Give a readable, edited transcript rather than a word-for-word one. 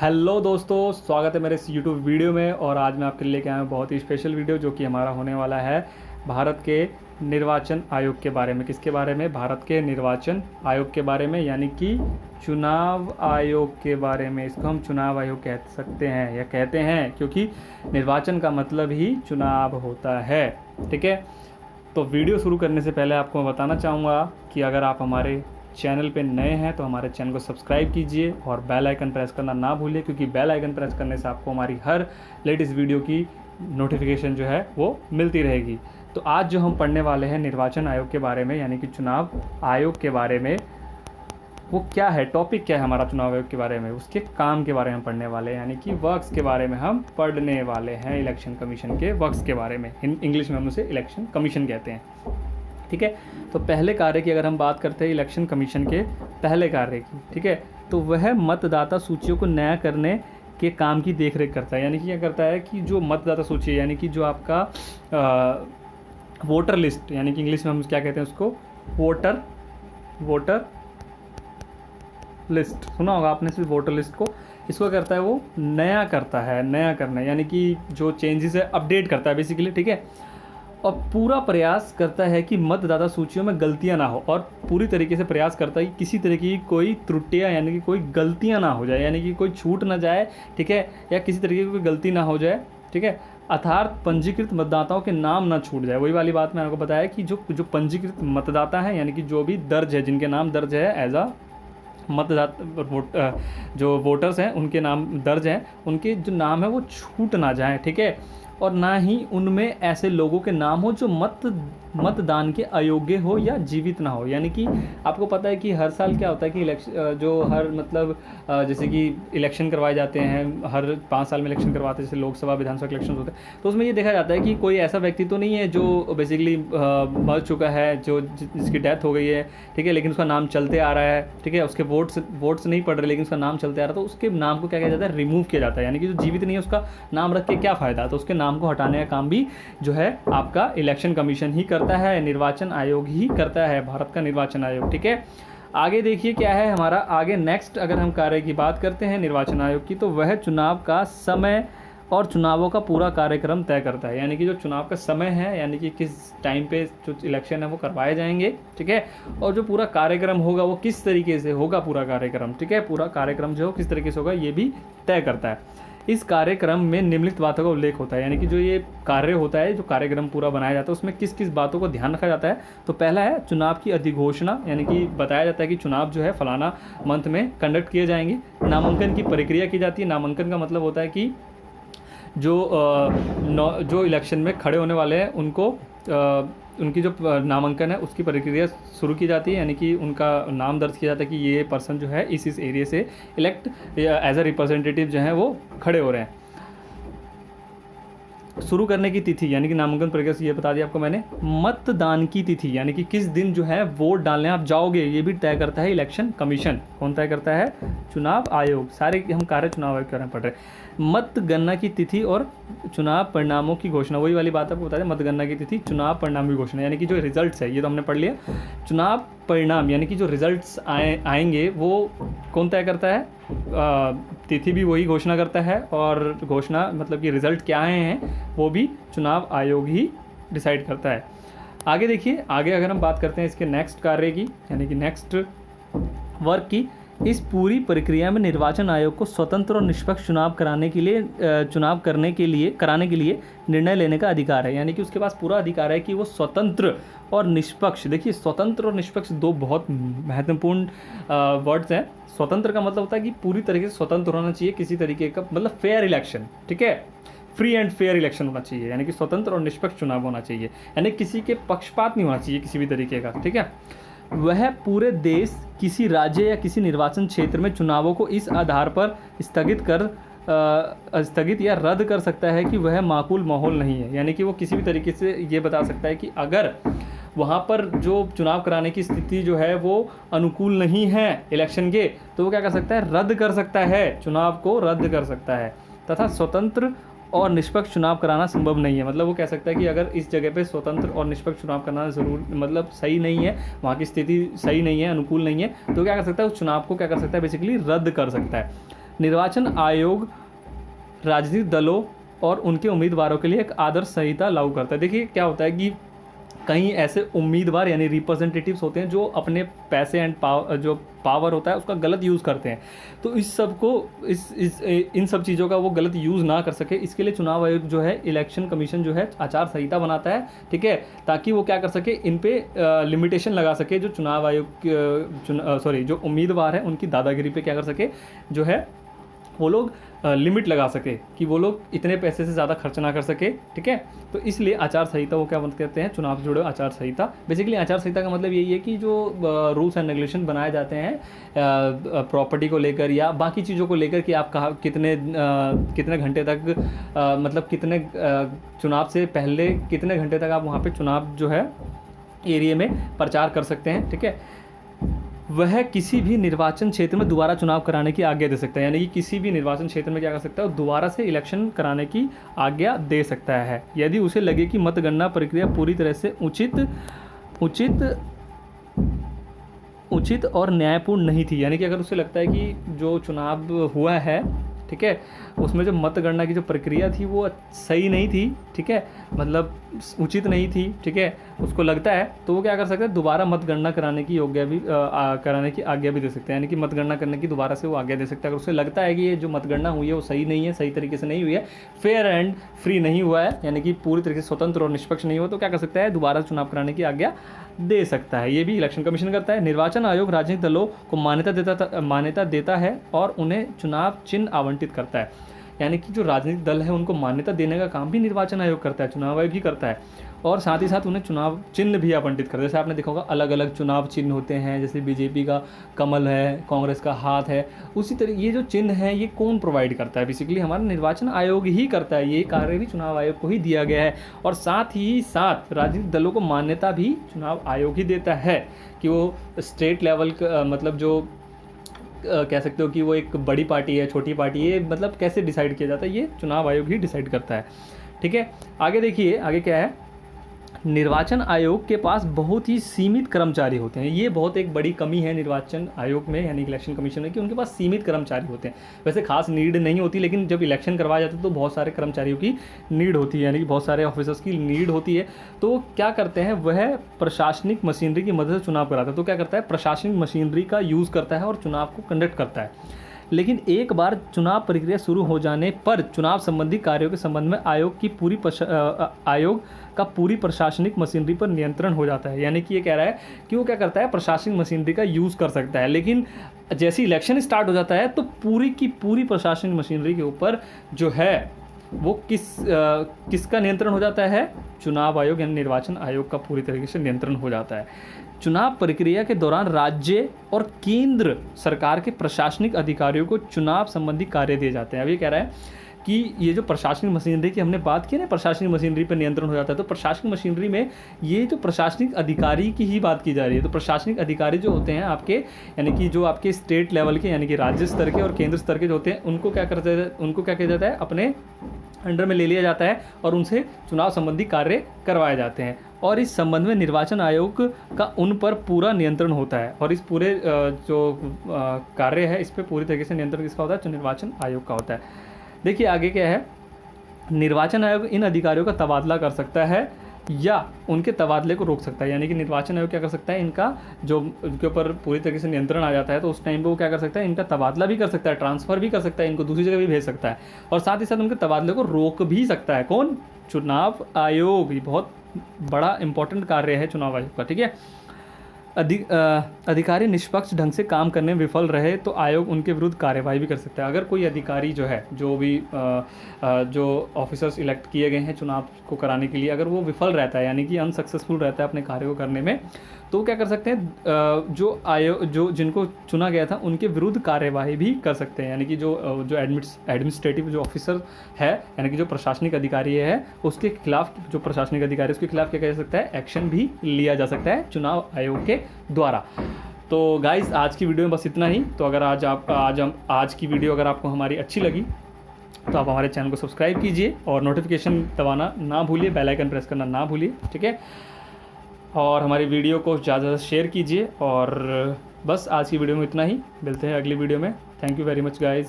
Hello दोस्तों, स्वागत है मेरे इस यूट्यूब वीडियो में। और आज मैं आपके लिए लेके आया हूँ बहुत ही स्पेशल वीडियो जो कि हमारा होने वाला है भारत के निर्वाचन आयोग के बारे में। किसके बारे में? भारत के निर्वाचन आयोग के बारे में, यानी कि चुनाव आयोग के बारे में। इसको हम चुनाव आयोग कह सकते हैं या कहते हैं क्योंकि निर्वाचन का मतलब ही चुनाव होता है। ठीक है, तो वीडियो शुरू करने से पहले आपको मैं बताना चाहूँगा कि अगर आप हमारे चैनल पे नए हैं तो हमारे चैनल को सब्सक्राइब कीजिए और बेल आइकन प्रेस करना ना भूलिए, क्योंकि बेल आइकन प्रेस करने से आपको हमारी हर लेटेस्ट वीडियो की नोटिफिकेशन जो है वो मिलती रहेगी। तो आज जो हम पढ़ने वाले हैं निर्वाचन आयोग के बारे में, यानी कि चुनाव आयोग के बारे में, वो क्या है, टॉपिक क्या है हमारा चुनाव आयोग के बारे में, उसके काम के बारे में हम पढ़ने वाले हैं, यानी कि वर्क्स के बारे में हम पढ़ने वाले हैं। इलेक्शन कमीशन के वर्क्स के बारे में, इंग्लिश में हम उसे इलेक्शन कमीशन कहते हैं। ठीक है, तो पहले कार्य की अगर हम बात करते हैं इलेक्शन कमीशन के पहले कार्य की, ठीक है, तो वह मतदाता सूचियों को नया करने के काम की देखरेख करता है। यानी कि क्या करता है कि जो मतदाता सूची है, यानी कि जो आपका वोटर लिस्ट, यानी कि इंग्लिश में हम क्या कहते हैं उसको, वोटर लिस्ट, सुना होगा आपने सिर्फ वोटर लिस्ट को। इसको करता है वो नया करता है, नया करना यानी कि जो चेंजेस है अपडेट करता है बेसिकली। ठीक है, और पूरा प्रयास करता है कि मतदाता सूचियों में गलतियां ना हो, और पूरी तरीके से प्रयास करता है कि किसी तरह की कोई त्रुटियां यानी कि कोई गलतियां ना हो जाए, यानी कि कोई छूट ना जाए। ठीक है, या किसी तरीके की कोई गलती ना हो जाए। ठीक है, अर्थात पंजीकृत मतदाताओं के नाम ना छूट जाए। वही वाली बात मैंने आपको बताया कि जो पंजीकृत मतदाता हैं, यानी कि जो भी दर्ज है, जिनके नाम दर्ज है एज अ मतदाता, जो वोटर्स हैं उनके नाम दर्ज हैं, उनके जो नाम है वो छूट ना जाएं। ठीक है, और ना ही उनमें ऐसे लोगों के नाम हो जो मतदान के अयोग्य हो या जीवित ना हो। यानी कि आपको पता है कि हर साल क्या होता है कि इलेक्शन जो हर मतलब जैसे कि इलेक्शन करवाए जाते हैं, हर 5 साल में इलेक्शन करवाते हैं, जैसे लोकसभा विधानसभा के इलेक्शन होते हैं। तो उसमें ये देखा जाता है कि कोई ऐसा व्यक्ति तो नहीं है जो बेसिकली मर चुका है, जो जिसकी डेथ हो गई है। ठीक है, लेकिन उसका नाम चलते आ रहा है। ठीक है, उसके वोट्स नहीं पड़ रहे लेकिन उसका नाम चलते आ रहा है, तो उसके नाम को क्या किया जाता है, रिमूव किया जाता है। यानी कि जो जीवित नहीं है उसका नाम रख के क्या फ़ायदा, तो उसके नाम को हटाने का काम भी जो है आपका इलेक्शन कमीशन ही करता है, निर्वाचन आयोग ही करता है, भारत का निर्वाचन आयोग। ठीक है, आगे देखिए क्या है हमारा आगे नेक्स्ट। अगर हम कार्य की बात करते हैं निर्वाचन आयोग की, तो वह चुनाव का समय और चुनावों का पूरा कार्यक्रम तय करता है। यानी कि जो चुनाव का समय है, यानी कि किस टाइम पे जो इलेक्शन है वो करवाए जाएंगे। ठीक है, और जो पूरा कार्यक्रम होगा वो किस तरीके से होगा, पूरा कार्यक्रम। ठीक है, पूरा कार्यक्रम जो किस तरीके से होगा ये भी तय करता है। इस कार्यक्रम में निम्नलिखित बातों का उल्लेख होता है। यानी कि जो ये कार्य होता है, जो कार्यक्रम पूरा बनाया जाता है, उसमें किस किस बातों को ध्यान रखा जाता है। तो पहला है चुनाव की अधिघोषणा, यानी कि बताया जाता है कि चुनाव जो है फलाना मंथ में कंडक्ट किए जाएंगे। नामांकन की प्रक्रिया की जाती है। नामांकन का मतलब होता है कि जो इलेक्शन में खड़े होने वाले हैं उनको उनकी जो नामांकन है उसकी प्रक्रिया शुरू की जाती है। यानी कि उनका नाम दर्ज किया जाता है कि ये पर्सन जो है इस एरिया से इलेक्ट एज अ रिप्रेजेंटेटिव जो है वो खड़े हो रहे हैं। शुरू करने की तिथि, यानी कि नामांकन प्रक्रिया से ये बता दिया आपको मैंने। मतदान की तिथि, यानी कि किस दिन जो है वोट डालने आप जाओगे, ये भी तय करता है इलेक्शन कमीशन। कौन तय करता है? चुनाव आयोग। सारे हम कार्य चुनाव आयोग के बारे में पढ़ रहे हैं। मतगणना की तिथि और चुनाव परिणामों की घोषणा, वही वाली बात आपको बता दें, मतगणना की तिथि, चुनाव परिणाम की घोषणा, यानी कि जो रिजल्ट्स है ये तो हमने पढ़ लिया। चुनाव परिणाम यानी कि जो रिजल्ट्स आएंगे वो कौन तय करता है? तिथि भी वही घोषणा करता है, और घोषणा मतलब कि रिजल्ट क्या आए हैं वो भी चुनाव आयोग ही डिसाइड करता है। आगे देखिए, आगे अगर हम बात करते हैं इसके नेक्स्ट कार्य की, यानी कि नेक्स्ट वर्क की, इस पूरी प्रक्रिया में निर्वाचन आयोग को स्वतंत्र और निष्पक्ष चुनाव कराने के लिए निर्णय लेने का अधिकार है। यानी कि उसके पास पूरा अधिकार है कि वो स्वतंत्र और निष्पक्ष, देखिए स्वतंत्र और निष्पक्ष दो बहुत महत्वपूर्ण वर्ड्स हैं। स्वतंत्र का मतलब होता है कि पूरी तरीके से स्वतंत्र होना चाहिए, किसी तरीके का मतलब फेयर इलेक्शन। ठीक है, फ्री एंड फेयर इलेक्शन होना चाहिए, यानी कि स्वतंत्र और निष्पक्ष चुनाव होना चाहिए, यानी किसी के पक्षपात नहीं होना चाहिए किसी भी तरीके का। ठीक है, वह पूरे देश, किसी राज्य या किसी निर्वाचन क्षेत्र में चुनावों को इस आधार पर स्थगित या रद्द कर सकता है कि वह माकूल माहौल नहीं है। यानी कि वो किसी भी तरीके से ये बता सकता है कि अगर वहाँ पर जो चुनाव कराने की स्थिति जो है वो अनुकूल नहीं है इलेक्शन के, तो वो क्या कर सकता है? रद्द कर सकता है, चुनाव को रद्द कर सकता है। तथा स्वतंत्र और निष्पक्ष चुनाव कराना संभव नहीं है। मतलब वो कह सकता है कि अगर इस जगह पे स्वतंत्र और निष्पक्ष चुनाव कराना ज़रूर मतलब सही नहीं है, वहाँ की स्थिति सही नहीं है, अनुकूल नहीं है, तो क्या कर सकता है? उस चुनाव को क्या कर सकता है? बेसिकली रद्द कर सकता है। निर्वाचन आयोग राजनीतिक दलों और उनके उम्मीदवारों के लिए एक आदर्श संहिता लागू करता है। देखिए क्या होता है कि कई ऐसे उम्मीदवार यानी रिप्रेजेंटेटिव्स होते हैं जो अपने पैसे एंड जो पावर होता है उसका गलत यूज़ करते हैं। तो इस सब को इन सब चीज़ों का वो गलत यूज़ ना कर सके, इसके लिए चुनाव आयोग जो है, इलेक्शन कमीशन जो है आचार संहिता बनाता है, ठीक है, ताकि वो क्या कर सके, इन पे लिमिटेशन लगा सके, जो चुनाव आयोग जो उम्मीदवार है उनकी दादागिरी पे क्या कर सके, जो है वो लोग लिमिट लगा सके कि वो लोग इतने पैसे से ज़्यादा खर्च ना कर सके, ठीक है। तो इसलिए आचार संहिता वो क्या बंद कहते हैं, चुनाव से जुड़े आचार संहिता। बेसिकली आचार संहिता का मतलब यही है कि जो रूल्स एंड रेगुलेशन बनाए जाते हैं प्रॉपर्टी को लेकर या बाकी चीज़ों को लेकर कि आप कहाँ कितने घंटे तक मतलब कितने चुनाव से पहले कितने घंटे तक आप वहाँ पे चुनाव जो है एरिया में प्रचार कर सकते हैं, ठीक है। वह किसी भी निर्वाचन क्षेत्र में दोबारा चुनाव कराने की आज्ञा दे सकता है, यानी कि किसी भी निर्वाचन क्षेत्र में क्या कर सकता है, दोबारा से इलेक्शन कराने की आज्ञा दे सकता है यदि उसे लगे कि मतगणना प्रक्रिया पूरी तरह से उचित और न्यायपूर्ण नहीं थी। यानी कि अगर उसे लगता है कि जो चुनाव हुआ है, ठीक है, उसमें जो मतगणना की जो प्रक्रिया थी वो सही नहीं थी, ठीक है, मतलब उचित नहीं थी, ठीक है, उसको लगता है, तो वो क्या कर सकता है, दोबारा मतगणना कराने की आज्ञा भी दे सकते हैं। यानी कि मतगणना करने की दोबारा से वो आज्ञा दे सकता है। अगर उसे लगता है कि ये जो मतगणना हुई है वो सही नहीं है, सही तरीके से नहीं हुई है, फेयर एंड फ्री नहीं हुआ है, यानी कि पूरी तरीके से स्वतंत्र और निष्पक्ष नहीं हुआ, तो क्या कर सकता है, दोबारा चुनाव कराने की आज्ञा दे सकता है। ये भी इलेक्शन कमीशन करता है। निर्वाचन आयोग राजनीतिक दलों को मान्यता देता है और उन्हें चुनाव चिन्ह आवंटित करता है। यानी कि जो राजनीतिक दल है उनको मान्यता देने का काम भी निर्वाचन आयोग करता है, चुनाव आयोग ही करता है, और साथ ही साथ उन्हें चुनाव चिन्ह भी आवंटित करता है। जैसे आपने देखा होगा अलग अलग चुनाव चिन्ह होते हैं, जैसे बीजेपी का कमल है, कांग्रेस का हाथ है, उसी तरह ये जो चिन्ह है ये कौन प्रोवाइड करता है, बेसिकली हमारा निर्वाचन आयोग ही करता है। ये कार्य भी चुनाव आयोग को ही दिया गया है, और साथ ही साथ राजनीतिक दलों को मान्यता भी चुनाव आयोग ही देता है कि वो स्टेट लेवल मतलब जो कह सकते हो कि वो एक बड़ी पार्टी है, छोटी पार्टी है, मतलब कैसे डिसाइड किया जाता है, ये चुनाव आयोग ही डिसाइड करता है, ठीक है। आगे देखिए, आगे क्या है, निर्वाचन आयोग के पास बहुत ही सीमित कर्मचारी होते हैं। ये बहुत एक बड़ी कमी है निर्वाचन आयोग में, यानी इलेक्शन कमीशन में, कि उनके पास सीमित कर्मचारी होते हैं। वैसे खास नीड नहीं होती, लेकिन जब इलेक्शन करवाया जाता है तो बहुत सारे कर्मचारियों की नीड होती है, यानी कि बहुत सारे ऑफिसर्स की नीड होती है। तो वो क्या करते हैं, वह प्रशासनिक मशीनरी की मदद से चुनाव कराता है। तो क्या करता है, प्रशासनिक मशीनरी का यूज़ करता है और चुनाव को कंडक्ट करता है। लेकिन एक बार चुनाव प्रक्रिया शुरू हो जाने पर चुनाव संबंधी कार्यों के संबंध में आयोग का पूरी प्रशासनिक मशीनरी पर नियंत्रण हो जाता है। यानी कि ये कह रहा है कि वो क्या करता है, प्रशासनिक मशीनरी का यूज़ कर सकता है, लेकिन जैसे इलेक्शन स्टार्ट हो जाता है तो पूरी की पूरी प्रशासनिक मशीनरी के ऊपर जो है वो किसका नियंत्रण हो जाता है, चुनाव आयोग यानी निर्वाचन आयोग का पूरी तरीके से नियंत्रण हो जाता है। चुनाव प्रक्रिया के दौरान राज्य और केंद्र सरकार के प्रशासनिक अधिकारियों को चुनाव संबंधी कार्य दिए जाते हैं। अब ये कह रहा है कि ये जो प्रशासनिक मशीनरी की हमने बात की ना, प्रशासनिक मशीनरी पर नियंत्रण हो जाता है, तो प्रशासनिक मशीनरी में ये जो प्रशासनिक अधिकारी की ही बात की जा रही है। तो प्रशासनिक अधिकारी जो होते हैं आपके, यानी कि जो आपके स्टेट लेवल के, यानी कि राज्य स्तर के और केंद्र स्तर के जो होते हैं, उनको क्या किया जाता है, अपने अंडर में ले लिया जाता है और उनसे चुनाव संबंधी कार्य करवाए जाते हैं। और इस संबंध में निर्वाचन आयोग का उन पर पूरा नियंत्रण होता है, और इस पूरे जो कार्य है इस पर पूरी तरीके से नियंत्रण किसका होता है, जो निर्वाचन आयोग का होता है। देखिए आगे क्या है, निर्वाचन आयोग इन अधिकारियों का तबादला कर सकता है या उनके तबादले को रोक सकता है। यानी कि निर्वाचन आयोग क्या कर सकता है, इनका जो उनके ऊपर पूरी तरीके से नियंत्रण आ जाता है तो उस टाइम पे वो क्या कर सकता है, इनका तबादला भी कर सकता है, ट्रांसफ़र भी कर सकता है, इनको दूसरी जगह भी भेज सकता है, और साथ ही साथ उनके तबादले को रोक भी सकता है। कौन, चुनाव आयोग। ये बहुत बड़ा इंपॉर्टेंट कार्य है चुनाव आयोग का, ठीक है। अधिकारी निष्पक्ष ढंग से काम करने में विफल रहे तो आयोग उनके विरुद्ध कार्यवाही भी कर सकता है। अगर कोई अधिकारी जो है, जो भी जो ऑफिसर्स इलेक्ट किए गए हैं चुनाव को कराने के लिए, अगर वो विफल रहता है, यानी कि अनसक्सेसफुल रहता है अपने कार्य को करने में, तो क्या कर सकते हैं, जो जिनको चुना गया था उनके विरुद्ध कार्यवाही भी कर सकते हैं। यानी कि जो एडमिनिस्ट्रेटिव जो ऑफिसर है, यानी कि जो प्रशासनिक अधिकारी है, उसके खिलाफ, जो प्रशासनिक अधिकारी उसके खिलाफ क्या किया जा सकता है, एक्शन भी लिया जा सकता है चुनाव आयोग के द्वारा। तो गाइस आज की वीडियो में बस इतना ही। तो अगर आज की वीडियो अगर आपको हमारी अच्छी लगी तो आप हमारे चैनल को सब्सक्राइब कीजिए और नोटिफिकेशन दबाना ना भूलिए, बेल आइकन प्रेस करना ना भूलिए, ठीक है। और हमारी वीडियो को ज़्यादा से ज़्यादा शेयर कीजिए। और बस आज की वीडियो में इतना ही, मिलते हैं अगली वीडियो में। Thank you very much guys.